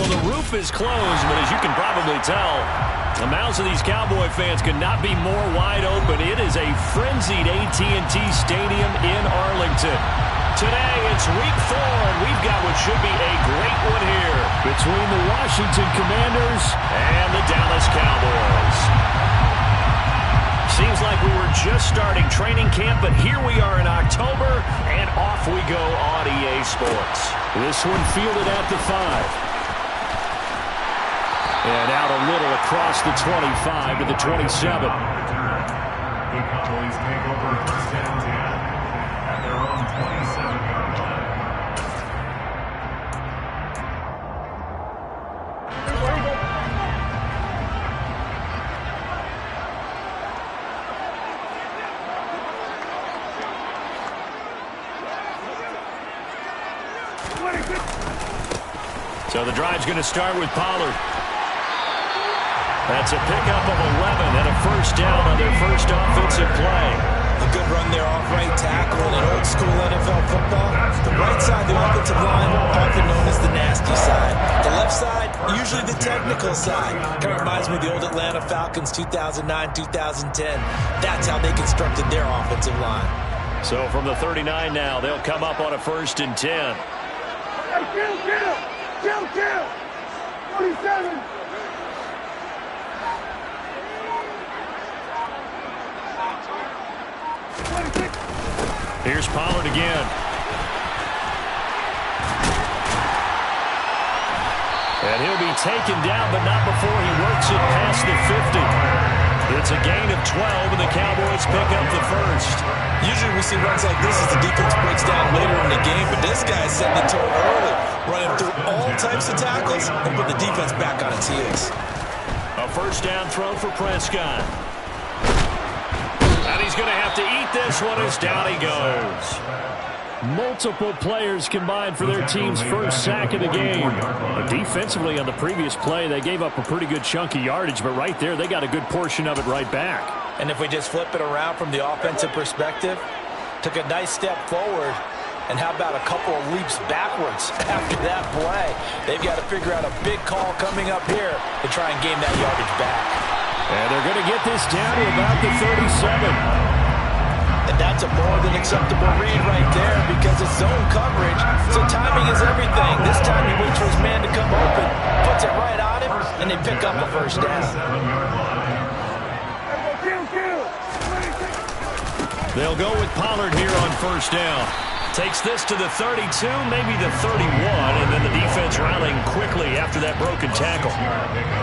Well, the roof is closed, but as you can probably tell, the mouths of these Cowboy fans could not be more wide open. It is a frenzied AT&T Stadium in Arlington. Today, it's week 4, and we've got what should be a great one here between the Washington Commanders and the Dallas Cowboys. Seems like we were just starting training camp, but here we are in October, and off we go on EA Sports. This one fielded at the 5. And out a little across the 25 to the 27. The Cowboys take over first and 10 at their own 27-yard line. So the drive's going to start with Pollard. That's a pickup of 11 and a first down on their first offensive play. A good run there off right tackle in an old school NFL football. The right side of the offensive line, often known as the nasty side. The left side, usually the technical side. Kind of reminds me of the old Atlanta Falcons 2009-2010. That's how they constructed their offensive line. So from the 39 now, they'll come up on a first and 10. Kill! 47! Here's Pollard again. And he'll be taken down, but not before he works it past the 50. It's a gain of 12, and the Cowboys pick up the first. Usually we see runs like this as the defense breaks down later in the game, but this guy's setting the tone early, running through all types of tackles and put the defense back on its heels. A first down throw for Prescott. And he's going to have to eat this one as down he goes. Multiple players combined for their team's first sack of the game. But defensively on the previous play, they gave up a pretty good chunk of yardage, but right there, they got a good portion of it right back. And if we just flip it around from the offensive perspective, took a nice step forward, and how about a couple of leaps backwards after that play? They've got to figure out a big call coming up here to try and gain that yardage back. And they're going to get this down to about the 37. And that's a more than acceptable read right there because it's zone coverage, so timing is everything. This time he waits for his man to come open, puts it right on him, and they pick up a first down. They'll go with Pollard here on first down. Takes this to the 32, maybe the 31, and then the defense rallying quickly after that broken tackle.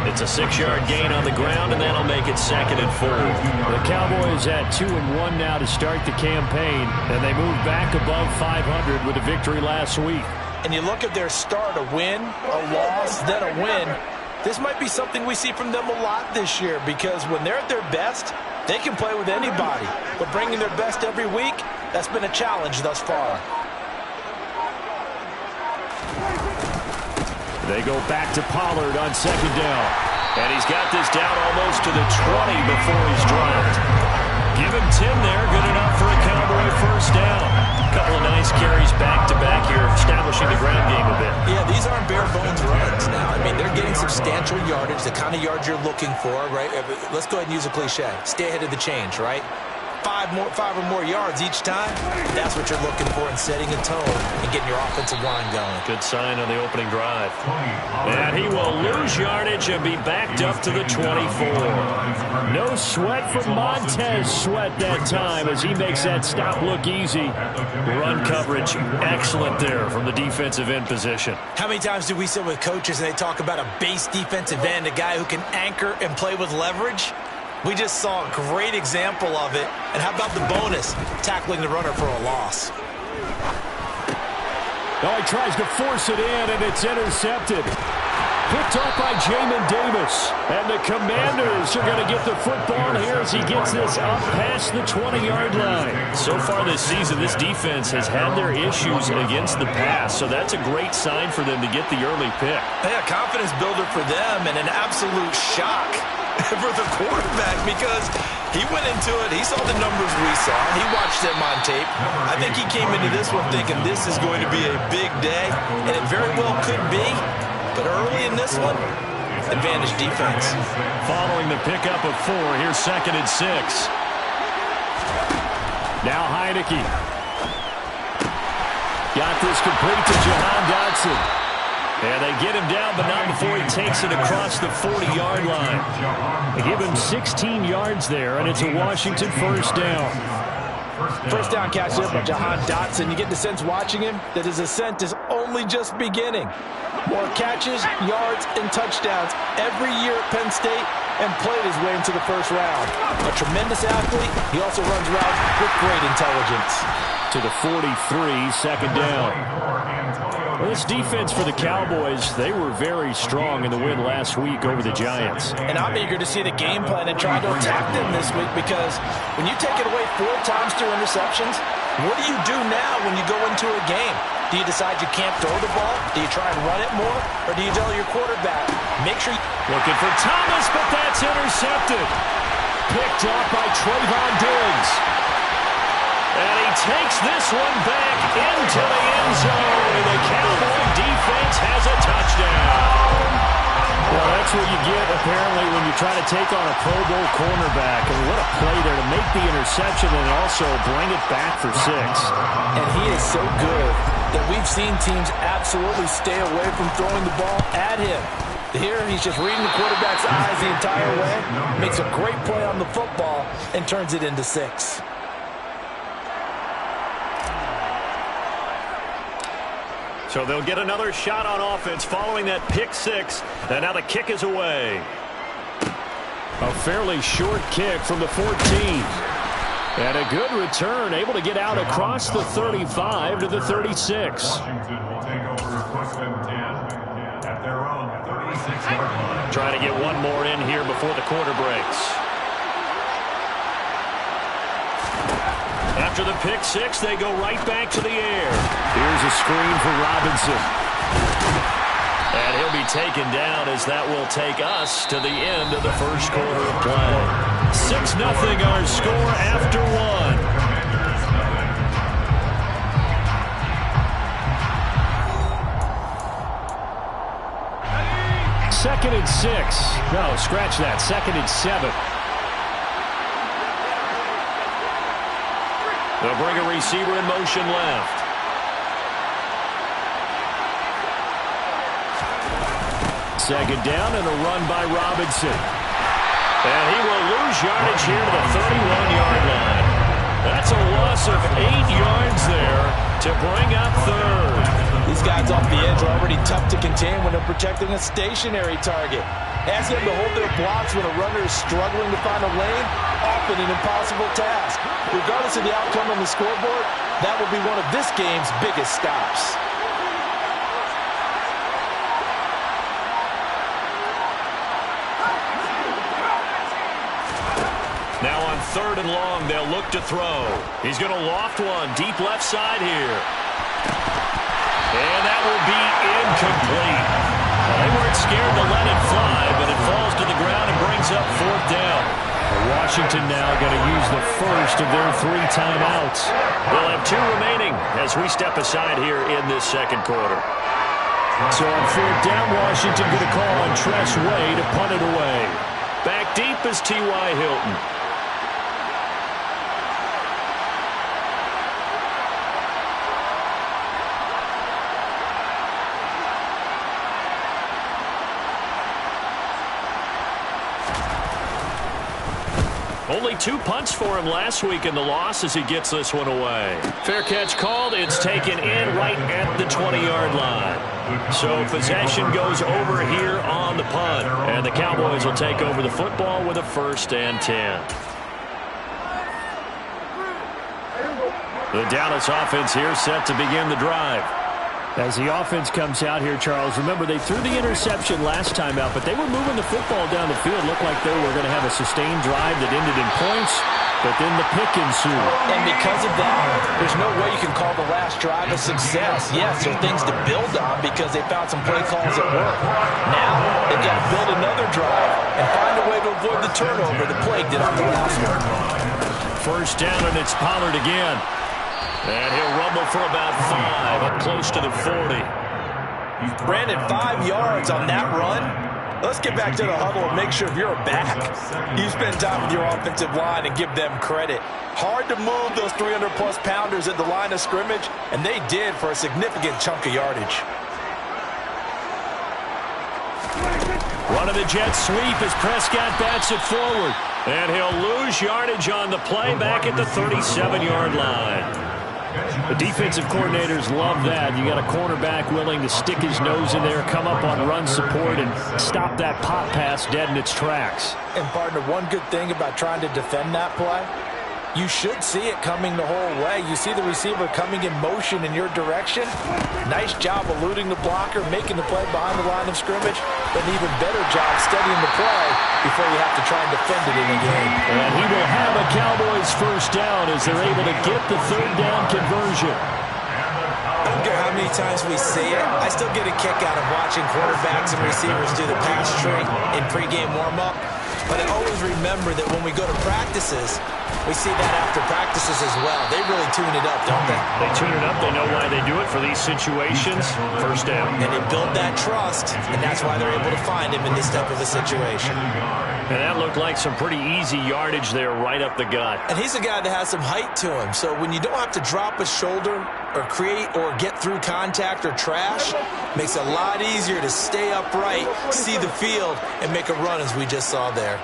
It's a 6-yard gain on the ground, and that'll make it 2nd and 4. The Cowboys at 2-1 now to start the campaign, and they move back above 500 with a victory last week. And you look at their start, a win, a loss, then a win. This might be something we see from them a lot this year because when they're at their best, they can play with anybody. But bringing their best every week, that's been a challenge thus far. They go back to Pollard on 2nd down. And he's got this down almost to the 20 before he's dropped. Give him 10 there, good enough for a Cowboy first down. A couple of nice carries back-to-back here, establishing the ground game a bit. Yeah, these aren't bare-bones runs now. I mean, they're getting substantial yardage, the kind of yards you're looking for, right? Let's go ahead and use a cliche. Stay ahead of the change, right? 5 or more yards each time. That's what you're looking for in setting a tone and getting your offensive line going. Good sign on the opening drive. And he will lose yardage and be backed up to the 24. No sweat from Montez Sweat that time as he makes that stop look easy. Run coverage excellent there from the defensive end position. How many times do we sit with coaches and they talk about a base defensive end, a guy who can anchor and play with leverage? We just saw a great example of it. And how about the bonus? Tackling the runner for a loss. Oh, he tries to force it in, and it's intercepted. Picked off by Jamin Davis. And the Commanders are going to get the football here as he gets this up past the 20-yard line. So far this season, this defense has had their issues against the pass, so that's a great sign for them to get the early pick. Yeah, confidence builder for them and an absolute shock for the quarterback because he went into it. He saw the numbers we saw. He watched them on tape. I think he came into this one thinking this is going to be a big day, and it very well could be. But But early in this one, advantage defense. Following the pickup of 4, here's 2nd and 6. Now Heineke. Got this complete to Jahan Dotson. And they get him down, but not before he takes it across the 40-yard line. They give him 16 yards there, and it's a Washington first down. First down catch there by Jahan Dotson. You get the sense watching him that his ascent is only just beginning. More catches, yards, and touchdowns every year at Penn State, and played his way into the first round. A tremendous athlete. He also runs routes with great intelligence. To the 43, 2nd down. Well, this defense for the Cowboys, they were very strong in the win last week over the Giants. And I'm eager to see the game plan and try to attack them this week, because when you take it away 4 times through interceptions, what do you do now when you go into a game? Do you decide you can't throw the ball? Do you try and run it more? Or do you tell your quarterback, make sure you... Looking for Thomas, but that's intercepted. Picked off by Trayvon Diggs. And he takes this one back into the end zone. And the Cowboy defense has a touchdown. Well, that's what you get, apparently, when you try to take on a Pro Bowl cornerback. And what a play there to make the interception and also bring it back for 6. And he is so good that we've seen teams absolutely stay away from throwing the ball at him. Here, he's just reading the quarterback's eyes the entire way, makes a great play on the football, and turns it into 6. So they'll get another shot on offense following that pick 6. And now the kick is away. A fairly short kick from the 14. And a good return, able to get out across the 35 to the 36. Washington will take over 1st and 10 at their own 36-yard line. Trying to get one more in here before the quarter breaks. After the pick 6, they go right back to the air. Here's a screen for Robinson. And he'll be taken down as that will take us to the end of the first quarter of play. 6-0 our score after 1. 2nd and 6. No, scratch that. 2nd and 7. They'll bring a receiver in motion left. Second down and a run by Robinson. And he will lose yardage here to the 31-yard line. That's a loss of 8 yards there to bring up 3rd. These guys off the edge are already tough to contain when they're protecting a stationary target. Ask them to hold their blocks when a runner is struggling to find a lane, often an impossible task. Regardless of the outcome on the scoreboard, that will be one of this game's biggest stops. Now on 3rd and long, they'll look to throw. He's going to loft one deep left side here. And that will be incomplete. Well, they weren't scared to let it fly, but it falls to the ground and brings up 4th down. Washington now going to use the first of their 3 timeouts. They'll have 2 remaining as we step aside here in this second quarter. So on 4th down, Washington going to call on Tress Way to punt it away. Back deep is T.Y. Hilton. Only 2 punts for him last week in the loss as he gets this one away. Fair catch called. It's taken in right at the 20-yard line. So possession goes over here on the punt. And the Cowboys will take over the football with a 1st and 10. The Dallas offense here set to begin the drive. As the offense comes out here, Charles, remember they threw the interception last time out, but they were moving the football down the field. Looked like they were going to have a sustained drive that ended in points, but then the pick ensued. And because of that, there's no way you can call the last drive a success. Yes, there are things to build on because they found some play calls at work. Now, they've got to build another drive and find a way to avoid the turnover the plague did on the last one. First down, and it's Pollard again. And he'll rumble for about 5, up close to the 40. Brandon, 5 yards on that run. Let's get back to the huddle and make sure if you're back, you spend time with your offensive line and give them credit. Hard to move those 300-plus pounders at the line of scrimmage, and they did for a significant chunk of yardage. Running the jet sweep as Prescott bats it forward. And he'll lose yardage on the play back at the 37-yard line. The defensive coordinators love that. You got a cornerback willing to stick his nose in there, come up on run support, and stop that pop pass dead in its tracks. And, partner, one good thing about trying to defend that play, you should see it coming the whole way. You see the receiver coming in motion in your direction. Nice job eluding the blocker, making the play behind the line of scrimmage, but an even better job studying the play before you have to try and defend it in a game. And he will have a Cowboys first down as they're able to get the third down conversion. I don't care how many times we see it, I still get a kick out of watching quarterbacks and receivers do the pass tree in pregame warm-up. But I always remember that when we go to practices, we see that after practices as well. They really tune it up, don't they? They tune it up. They know why they do it for these situations. First down. And they build that trust, and that's why they're able to find him in this type of a situation. And that looked like some pretty easy yardage there right up the gut. And he's a guy that has some height to him. So when you don't have to drop a shoulder or create or get through contact or trash, makes it a lot easier to stay upright, see the field, and make a run as we just saw there.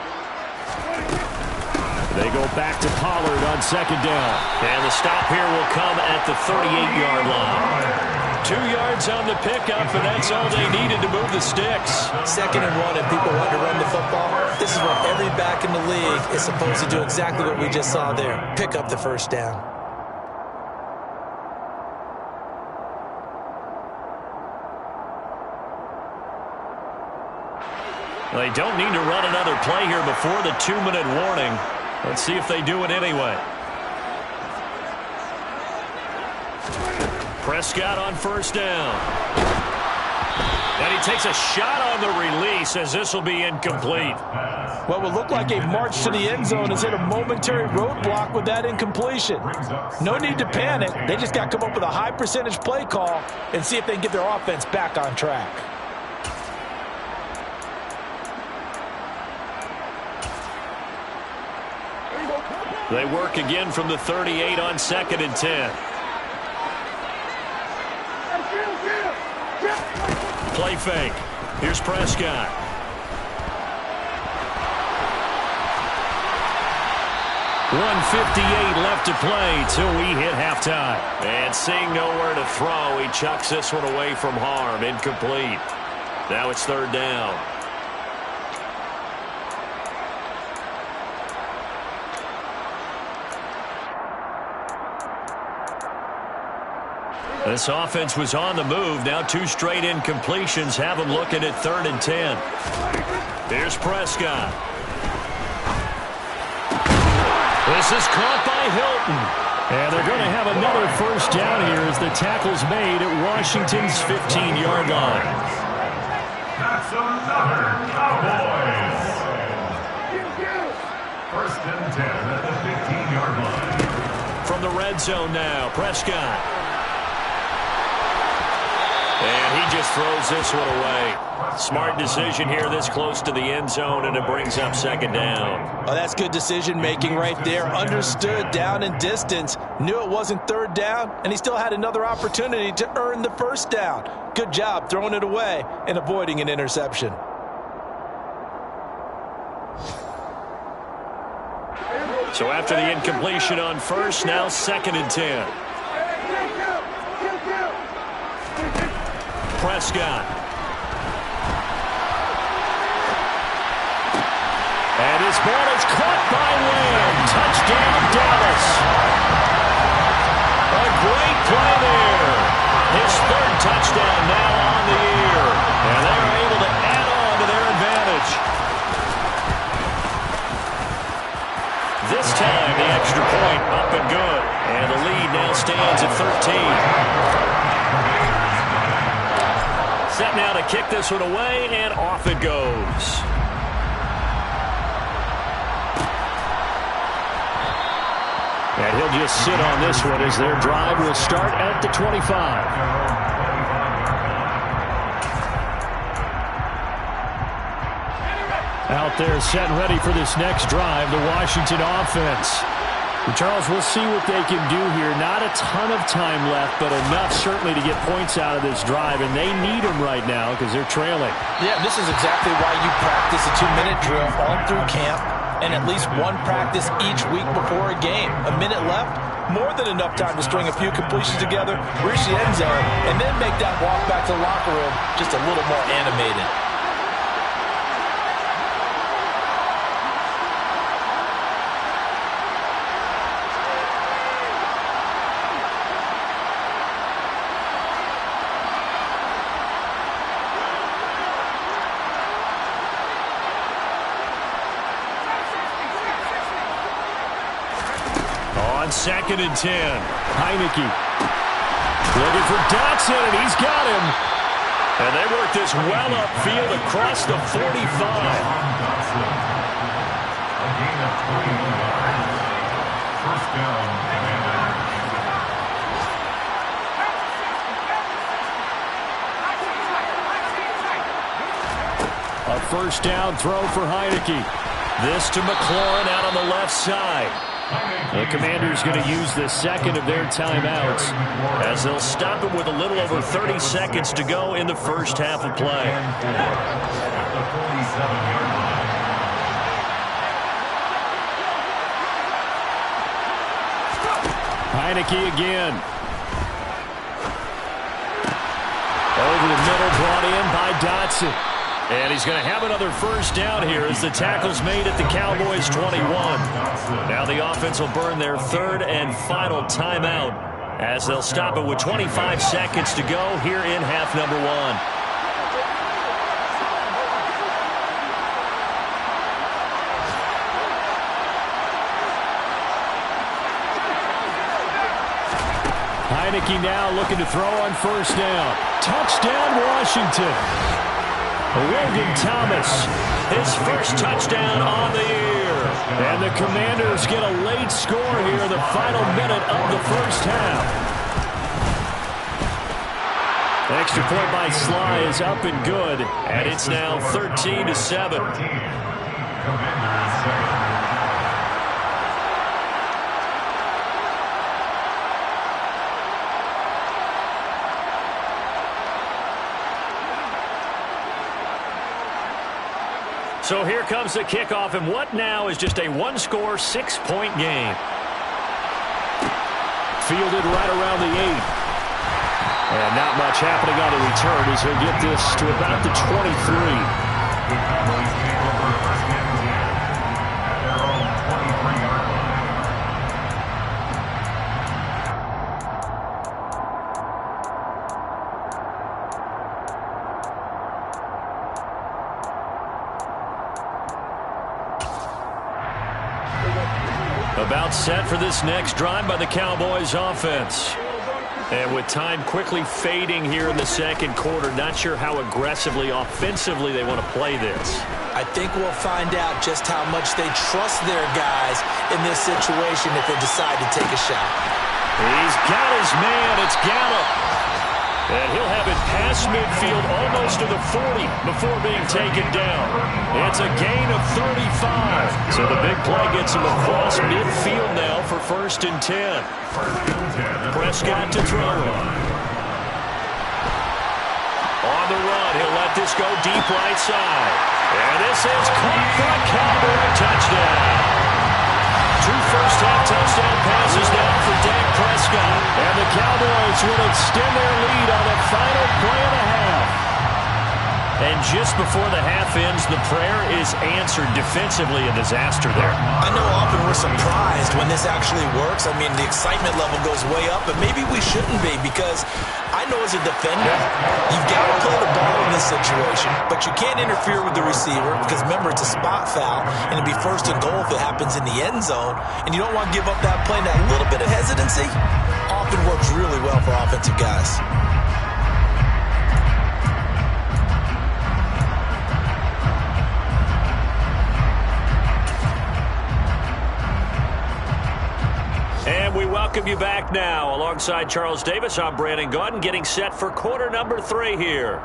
They go back to Pollard on second down. And the stop here will come at the 38-yard line. 2 yards on the pickup, and that's all they needed to move the sticks. 2nd and 1, and people want to run the football. This is where every back in the league is supposed to do exactly what we just saw there. Pick up the first down. They don't need to run another play here before the 2-minute warning. Let's see if they do it anyway. Prescott on first down. And he takes a shot on the release as this will be incomplete. What will look like a march to the end zone has hit a momentary roadblock with that incompletion. No need to panic. They just got to come up with a high percentage play call and see if they can get their offense back on track. They work again from the 38 on 2nd and 10. Play fake. Here's Prescott. .158 left to play till we hit halftime. And seeing nowhere to throw, he chucks this one away from harm. Incomplete. Now it's 3rd down. This offense was on the move. Now 2 straight incompletions have them looking at 3rd and 10. Here's Prescott. This is caught by Hilton. And they're going to have another first down here as the tackle's made at Washington's 15-yard line. That's another Cowboys. First and 10 at the 15-yard line. From the red zone now, Prescott. And he just throws this one away. Smart decision here this close to the end zone, and it brings up 2nd down. Oh, that's good decision-making right there. Understood down and distance. Knew it wasn't 3rd down, and he still had another opportunity to earn the first down. Good job throwing it away and avoiding an interception. So after the incompletion on first, now 2nd and 10. Prescott. And his ball is caught by Lamb. Touchdown, Dallas. A great play there. His 3rd touchdown now on the year. And they're able to add on to their advantage. This time, the extra point up and good. And the lead now stands at 13. Set now to kick this one away, and off it goes. And he'll just sit on this one as their drive will start at the 25. Out there set and ready for this next drive, the Washington offense. Charles, we'll see what they can do here. Not a ton of time left, but enough certainly to get points out of this drive, and they need them right now because they're trailing. Yeah, this is exactly why you practice a 2-minute drill all through camp and at least one practice each week before a game. A minute left, more than enough time to string a few completions together, reach the end zone, and then make that walk back to the locker room just a little more animated. Second and 10. Heineke looking for Dotson, and he's got him. And they work this well upfield across the 45. A gain of 21 yards. First down, a first down throw for Heineke. This to McLaurin out on the left side. The Commanders going to use the second of their timeouts as they'll stop it with a little over 30 seconds to go in the first half of play. Heineke again. Over the middle, brought in by Dotson. And he's going to have another first down here as the tackle's made at the Cowboys' 21. Now the offense will burn their third and final timeout as they'll stop it with 25 seconds to go here in half number 1. Heineke now looking to throw on first down. Touchdown, Washington. Logan Thomas, his first touchdown on the year. And the Commanders get a late score here in the final minute of the first half. Extra point by Sly is up and good, and it's now 13-7. So here comes the kickoff, and what now is just a one-score, 6-point game. Fielded right around the 8. And not much happening on the return as he'll get this to about the 23. The Cowboys take over first and 10 at their own 23-yard line. About set for this next drive by the Cowboys offense. And with time quickly fading here in the second quarter, not sure how aggressively, offensively they want to play this. I think we'll find out just how much they trust their guys in this situation if they decide to take a shot. He's got his man. It's Gallup. And he'll have it past midfield almost to the 40 before being taken down. It's a gain of 35. So the big play gets him across midfield now for first and 10. Prescott to throw. On the run, he'll let this go deep right side. And this is caught for a Cowboy touchdown. 2 first-half touchdown passes now for Dak Prescott. And the Cowboys will extend their lead on the final play of the half. And just before the half ends, the prayer is answered defensively. A disaster there. I know often we're surprised when this actually works. I mean, the excitement level goes way up, but maybe we shouldn't be because I know as a defender, you've got to play the ball in this situation, but you can't interfere with the receiver because, remember, it's a spot foul, and it'd be first and goal if it happens in the end zone, and you don't want to give up that play. And that little bit of hesitancy often works really well for offensive guys. And we welcome you back now. Alongside Charles Davis, I'm Brandon Gaudin, getting set for quarter number 3 here.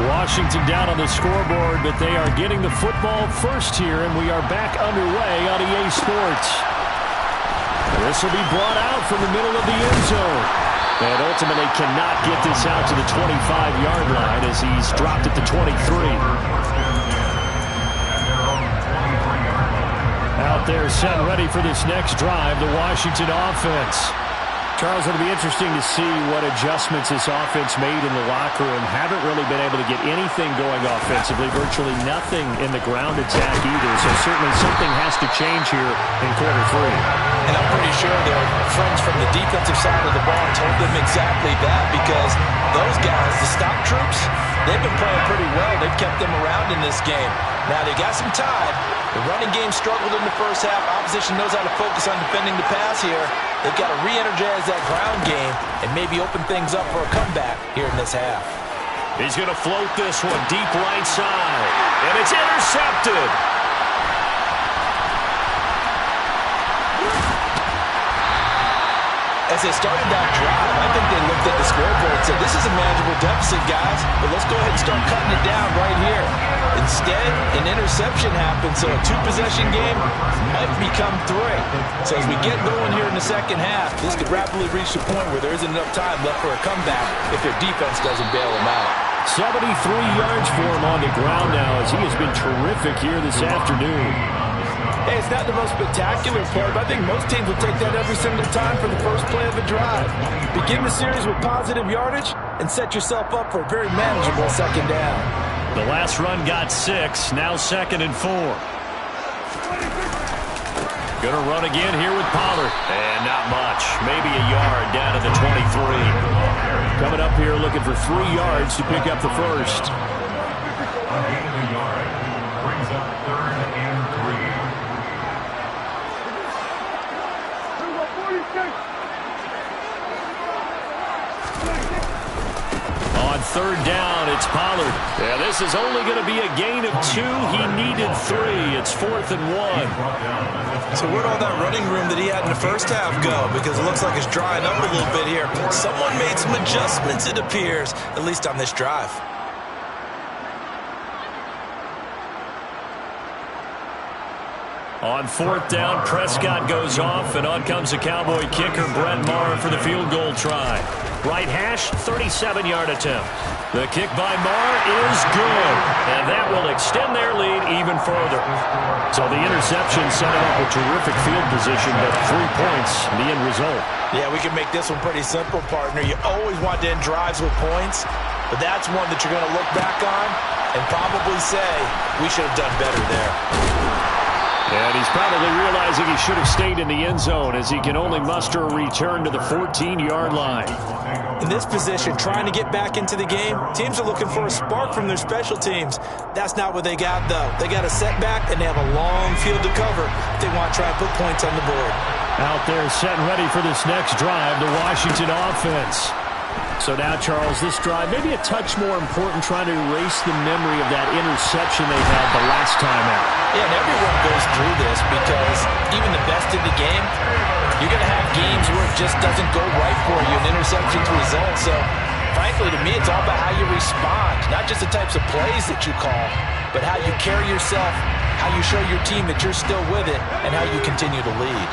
Washington down on the scoreboard, but they are getting the football first here, and we are back underway on EA Sports. This will be brought out from the middle of the end zone. And ultimately cannot get this out to the 25-yard line as he's dropped at the 23. Out there set and ready for this next drive, the Washington offense. Charles, it'll be interesting to see what adjustments this offense made in the locker room. Haven't really been able to get anything going offensively, virtually nothing in the ground attack either. So certainly something has to change here in quarter three. And I'm pretty sure their friends from the defensive side of the ball told them exactly that, because those guys, the stop troops, they've been playing pretty well. They've kept them around in this game. Now they got some time. The running game struggled in the first half. Opposition knows how to focus on defending the pass here. They've got to re-energize that ground game and maybe open things up for a comeback here in this half. He's going to float this one deep right side, and it's intercepted. As they started that drive, I think they looked at the scoreboard and said, this is a manageable deficit, guys, but let's go ahead and start cutting it down right here. Instead, an interception happened, so a two-possession game might become three. So as we get going here in the second half, this could rapidly reach the point where there isn't enough time left for a comeback if their defense doesn't bail them out. 73 yards for him on the ground now as he has been terrific here this afternoon. Hey, it's not the most spectacular play, but I think most teams will take that every single time for the first play of a drive. Begin the series with positive yardage and set yourself up for a very manageable second down. The last run got 6, now 2nd and 4. Going to run again here with Pollard. And not much, maybe a yard down to the 23. Coming up here looking for 3 yards to pick up the first. A gain of a yard brings up 3rd and 3. On 3rd down, it's Pollard. Yeah, this is only going to be a gain of 2. He needed 3. It's 4th and 1. So where'd all that running room that he had in the first half go? Because it looks like it's drying up a little bit here. Someone made some adjustments, it appears, at least on this drive. On 4th down, Prescott goes off, and on comes the Cowboy kicker, Brett Maher, for the field goal try. Right hash, 37-yard attempt. The kick by Maher is good, and that will extend their lead even further. So the interception set him up with terrific field position, but 3 points, the end result. Yeah, we can make this one pretty simple, partner. You always want to end drives with points, but that's one that you're going to look back on and probably say, we should have done better there. And he's probably realizing he should have stayed in the end zone as he can only muster a return to the 14-yard line. In this position, trying to get back into the game, teams are looking for a spark from their special teams. That's not what they got, though. They got a setback, and they have a long field to cover if they want to try and put points on the board. Out there set and ready for this next drive, the Washington offense. So now, Charles, this drive maybe a touch more important, trying to erase the memory of that interception they had the last time out. Yeah, and everyone goes through this because even the best in the game, you're going to have games where it just doesn't go right for you, and interceptions result. So, frankly, to me, it's all about how you respond, not just the types of plays that you call, but how you carry yourself, how you show your team that you're still with it, and how you continue to lead.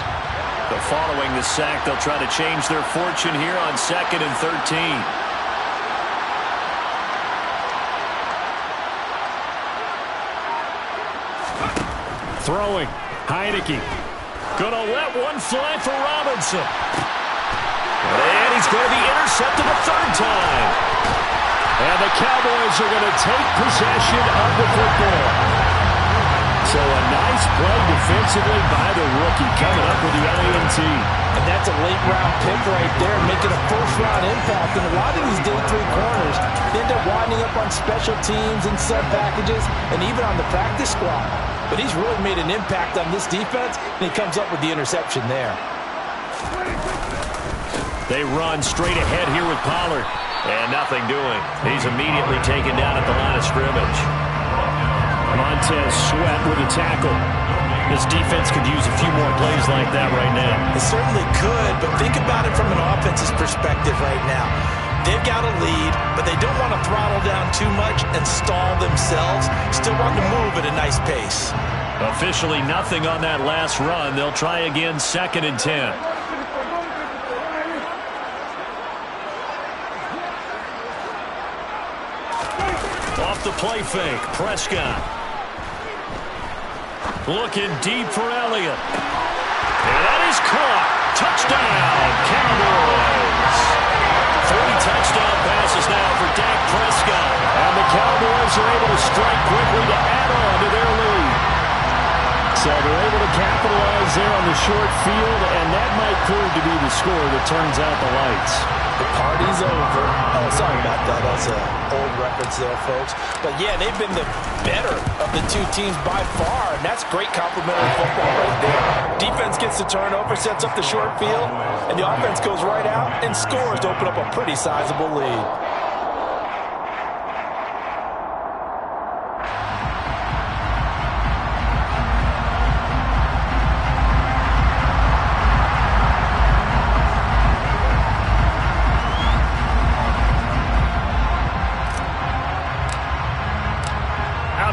So following the sack, they'll try to change their fortune here on 2nd and 13. Throwing. Heineke. Gonna let one fly for Robinson. And he's going to be intercepted a 3rd time. And the Cowboys are going to take possession of the football. So a nice play defensively by the rookie coming up with the INT. And that's a late-round pick right there, making a first-round impact. And a lot of these day 3 corners, they end up winding up on special teams and sub-packages and even on the practice squad. But he's really made an impact on this defense, and he comes up with the interception there. They run straight ahead here with Pollard. And nothing doing. He's immediately taken down at the line of scrimmage. Montez Sweat with a tackle. This defense could use a few more plays like that right now. It certainly could, but think about it from an offense's perspective right now. They've got a lead, but they don't want to throttle down too much and stall themselves. Still want to move at a nice pace. Officially nothing on that last run. They'll try again, 2nd and 10. Off the play fake, Prescott. Looking deep for Elliott. And that is caught. Touchdown, Cowboys. 3 touchdown passes now for Dak Prescott. And the Cowboys are able to strike quickly to add on to their lead. So they're able to capitalize there on the short field, and that might prove to be the score that turns out the lights. The party's over. Oh, sorry about that. That's old records there, folks. But, yeah, they've been the better of the two teams by far, and that's great complimentary football right there. Defense gets the turnover, sets up the short field, and the offense goes right out and scores to open up a pretty sizable lead.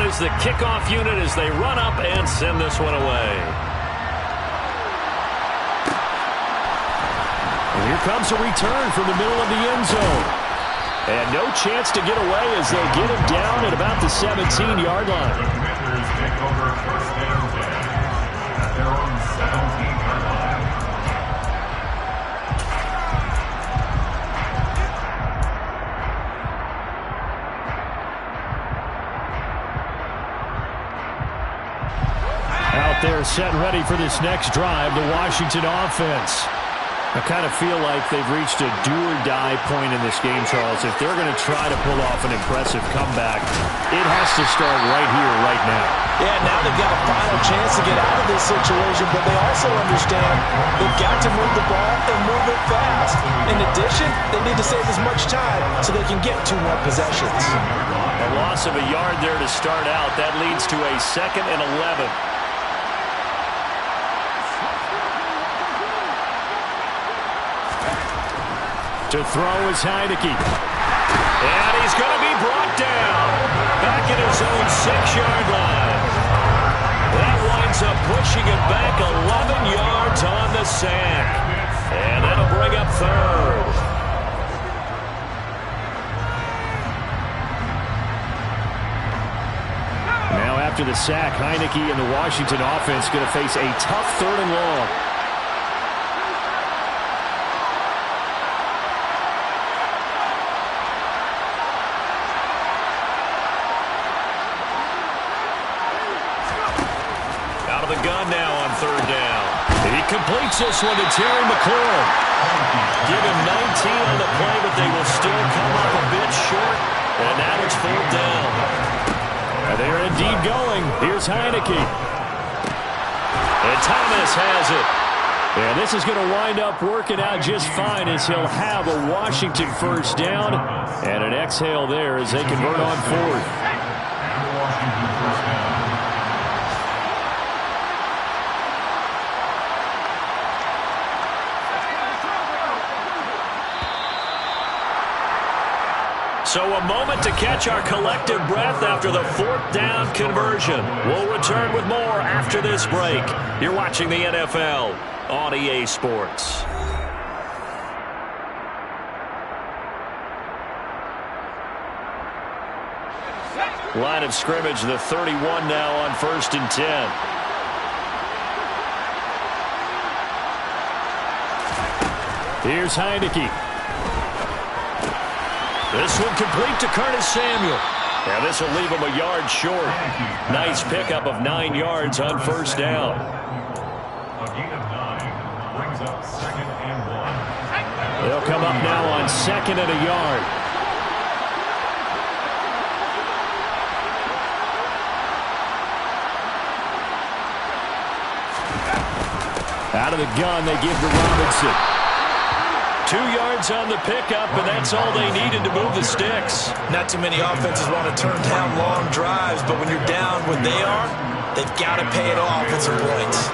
Is the kickoff unit as they run up and send this one away. And here comes a return from the middle of the end zone. And no chance to get away as they'll get him down at about the 17-yard line. Defenders take over 1st and 10 at their own 17-yard line. Out there set and ready for this next drive, the Washington offense. I kind of feel like they've reached a do-or-die point in this game, Charles. If they're going to try to pull off an impressive comeback, it has to start right here, right now. Yeah, now they've got a final chance to get out of this situation, but they also understand they've got to move the ball and move it fast. In addition, they need to save as much time so they can get 2 more possessions. A loss of a yard there to start out. That leads to a 2nd and 11. To throw is Heineke. And he's going to be brought down. Back at his own 6-yard line. That winds up pushing it back 11 yards on the sack. And that'll bring up 3rd. Now after the sack, Heineke and the Washington offense going to face a tough 3rd and long. The gun now on 3rd down. He completes this one to Terry McLaurin. Give him 19 on the play, but they will still come up a bit short. And now it's 4th down. And they're indeed going. Here's Heineke. And Thomas has it. And this is going to wind up working out just fine as he'll have a Washington 1st down. And an exhale there as they convert on 4th. Washington 1st down. So a moment to catch our collective breath after the 4th down conversion. We'll return with more after this break. You're watching the NFL on EA Sports. Line of scrimmage, the 31 now on 1st and 10. Here's Heineke. This one complete to Curtis Samuel. And this will leave him a yard short. Nice pickup of 9 yards on 1st down. A gain of 9 brings up 2nd and 1. They'll come up now on 2nd and a yard. Out of the gun, they give to Robinson. 2 yards on the pickup, and that's all they needed to move the sticks. Not too many offenses want to turn down long drives, but when you're down what they are, they've got to pay it off at some points.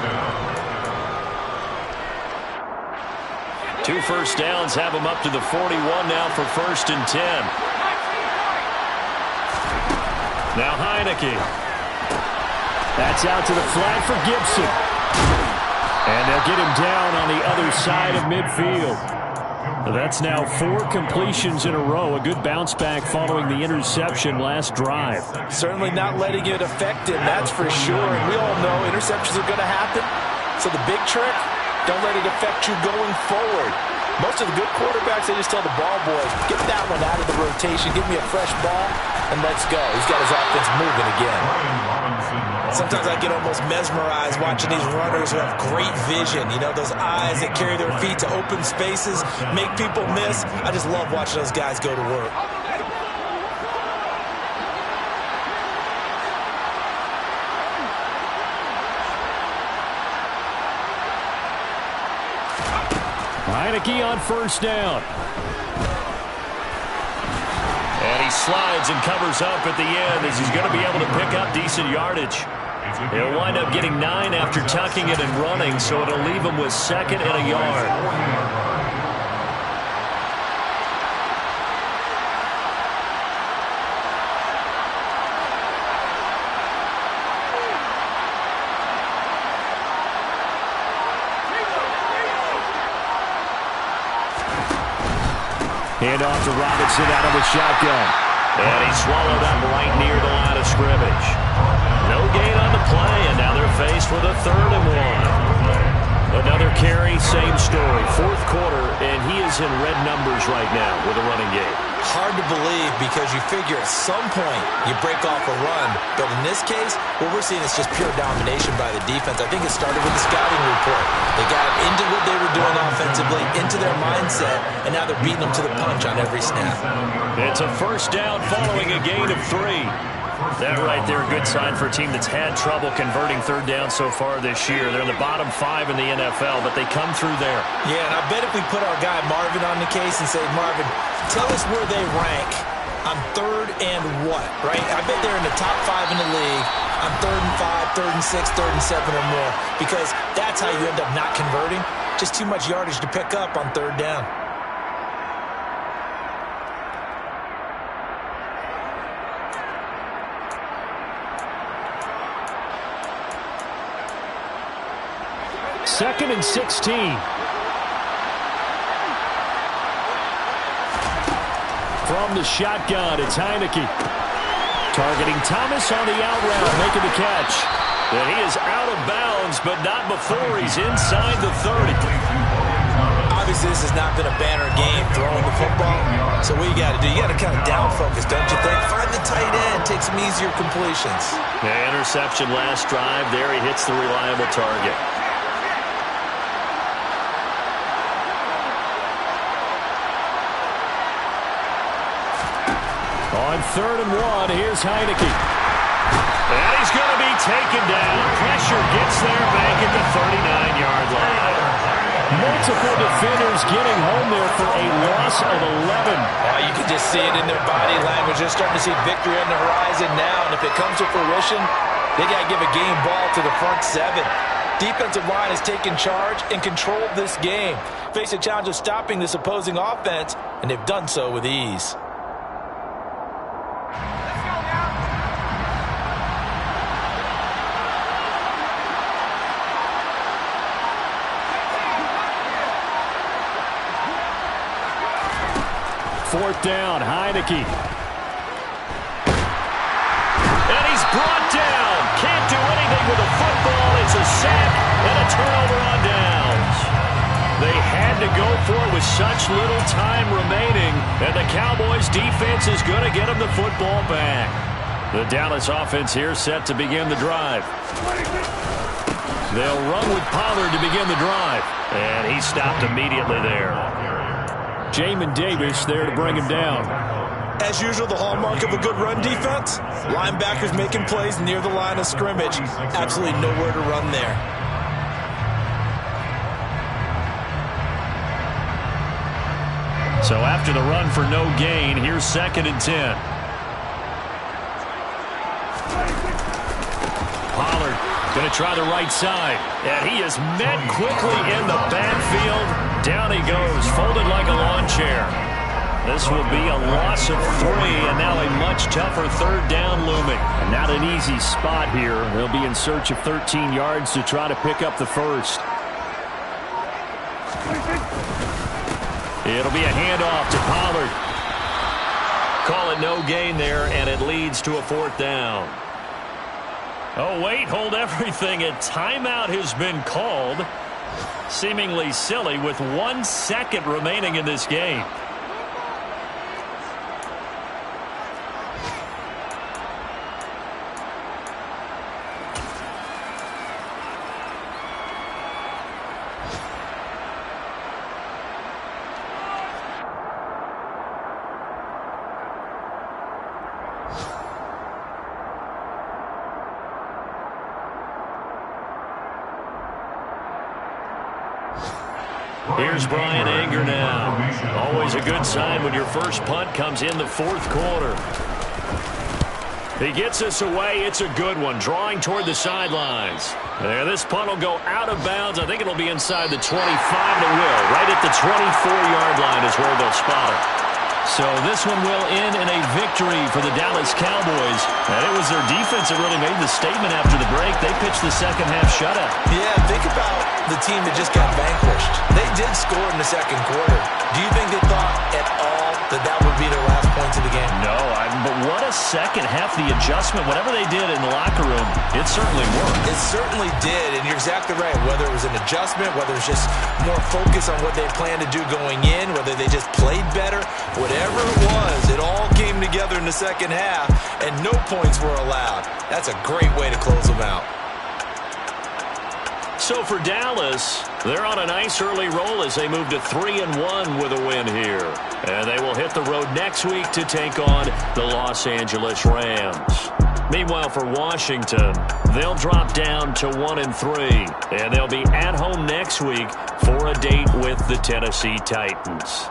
2 first downs have him up to the 41 now for 1st and 10. Now Heineke. That's out to the flat for Gibson. And they'll get him down on the other side of midfield. That's now 4 completions in a row. A good bounce back following the interception last drive. Certainly not letting it affect him, that's for sure. And we all know interceptions are going to happen. So the big trick, don't let it affect you going forward. Most of the good quarterbacks, they just tell the ball boys, get that one out of the rotation, give me a fresh ball, and let's go. He's got his offense moving again. Sometimes I get almost mesmerized watching these runners who have great vision. You know, those eyes that carry their feet to open spaces, make people miss. I just love watching those guys go to work. Heineke on 1st down. And he slides and covers up at the end as he's going to be able to pick up decent yardage. He'll wind up getting 9 after tucking it and running, so it'll leave him with 2nd and a yard. Hand off to Robinson out of the shotgun. And he's swallowed up right near the line of scrimmage. No gain on the play, and now they're faced with a 3rd and 1. Another carry, same story. 4th quarter, and he is in red numbers right now with a running game. Hard to believe because you figure at some point you break off a run. But in this case, what we're seeing is just pure domination by the defense. I think it started with the scouting report. They got into what they were doing offensively, into their mindset, and now they're beating them to the punch on every snap. It's a 1st down following a gain of 3. That right there, a good sign for a team that's had trouble converting 3rd down so far this year. They're in the bottom 5 in the NFL, but they come through there. Yeah, and I bet if we put our guy Marvin on the case and say, Marvin, tell us where they rank on 3rd and what, right? I bet they're in the top 5 in the league on 3rd and 5, 3rd and 6, 3rd and 7 or more, because that's how you end up not converting. Just too much yardage to pick up on 3rd down. Second and 16. From the shotgun, it's Heineke. Targeting Thomas on the out route, making the catch. And he is out of bounds, but not before he's inside the 30. Obviously, this has not been a banner game throwing the football. So what you got to do, you got to kind of down focus, don't you think? Find the tight end, take some easier completions. Yeah, interception last drive. There he hits the reliable target. On 3rd and 1, here's Heineke. And he's going to be taken down. Pressure gets there back at the 39-yard line. Multiple defenders getting home there for a loss of 11. You can just see it in their body language. They're starting to see victory on the horizon now. And if it comes to fruition, they got to give a game ball to the front 7. Defensive line has taken charge and controlled this game. Face a challenge of stopping this opposing offense, and they've done so with ease. Fourth down, Heineke. And he's brought down. Can't do anything with the football. It's a sack and a turnover on downs. They had to go for it with such little time remaining, and the Cowboys' defense is going to get them the football back. The Dallas offense here set to begin the drive. They'll run with Pollard to begin the drive, and he stopped immediately there. Jamin Davis there to bring him down. As usual, the hallmark of a good run defense, linebackers making plays near the line of scrimmage. Absolutely nowhere to run there. So after the run for no gain, here's 2nd and 10. Pollard going to try the right side. And he is met quickly in the backfield. Down he goes, folded like a lawn chair. This will be a loss of 3, and now a much tougher third down looming. Not an easy spot here. They'll be in search of 13 yards to try to pick up the first. It'll be a handoff to Pollard. Call it no gain there, and it leads to a 4th down. Oh, wait, hold everything. A timeout has been called. Seemingly silly with 1 second remaining in this game. Here's Brian Anger now. Always a good sign when your first punt comes in the 4th quarter. He gets us away. It's a good one. Drawing toward the sidelines. There, this punt will go out of bounds. I think it'll be inside the 25. It will. Right at the 24-yard line is where they'll spot it. So this one will end in a victory for the Dallas Cowboys. And it was their defense that really made the statement after the break. They pitched the second half shutout. Yeah, think about the team that just got vanquished. They did score in the second quarter. Do you think they thought at all that that would be their last points of the game? No, but what a second half. The adjustment, whatever they did in the locker room, it certainly worked. It certainly did, and you're exactly right. Whether it was an adjustment, whether it was just more focus on what they planned to do going in, whether they just played better, whatever it was, it all came together in the second half, and no points were allowed. That's a great way to close them out. So for Dallas, they're on a nice early roll as they move to 3-1 with a win here. And they will hit the road next week to take on the Los Angeles Rams. Meanwhile, for Washington, they'll drop down to 1-3. And they'll be at home next week for a date with the Tennessee Titans.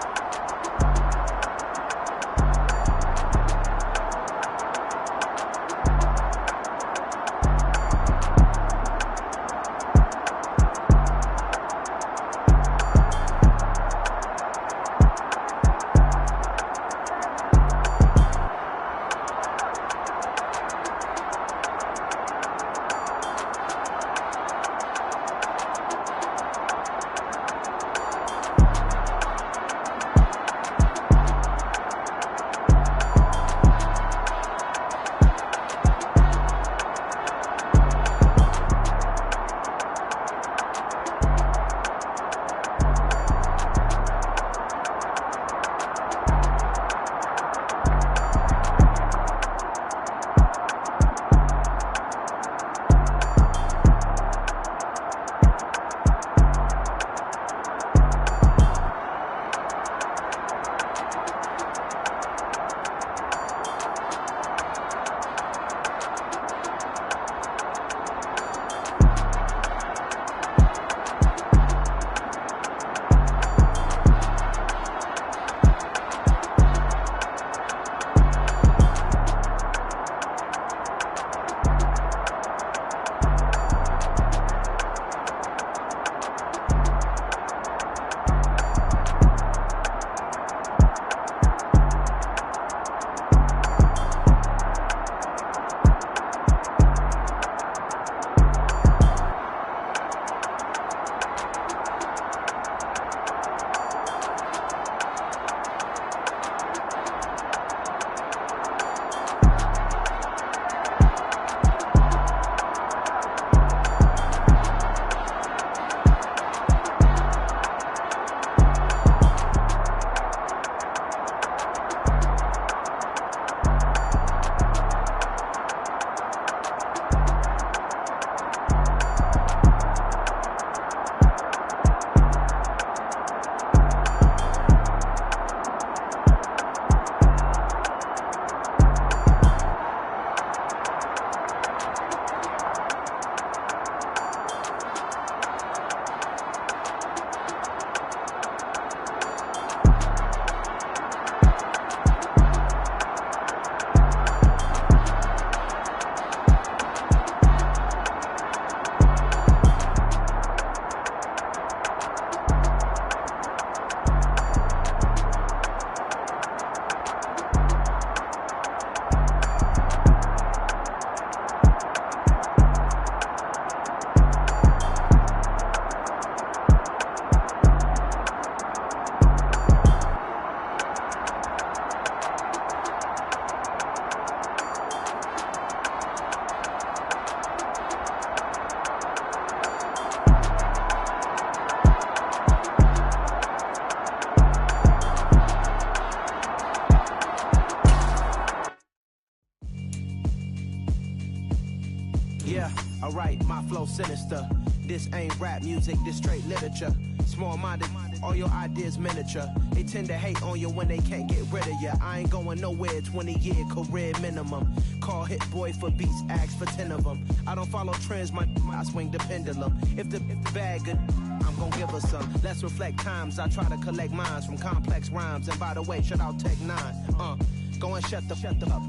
Alright, my flow sinister. This ain't rap music, this straight literature. Small-minded, all your ideas miniature. They tend to hate on you when they can't get rid of you. I ain't going nowhere, 20-year career minimum. Call Hit Boy for beats, ask for 10 of them. I don't follow trends, I swing the pendulum. If the bag good, I'm gon' give her some. Let's reflect times, I try to collect minds from complex rhymes. And by the way, shout out Tech 9. Go and shut the up.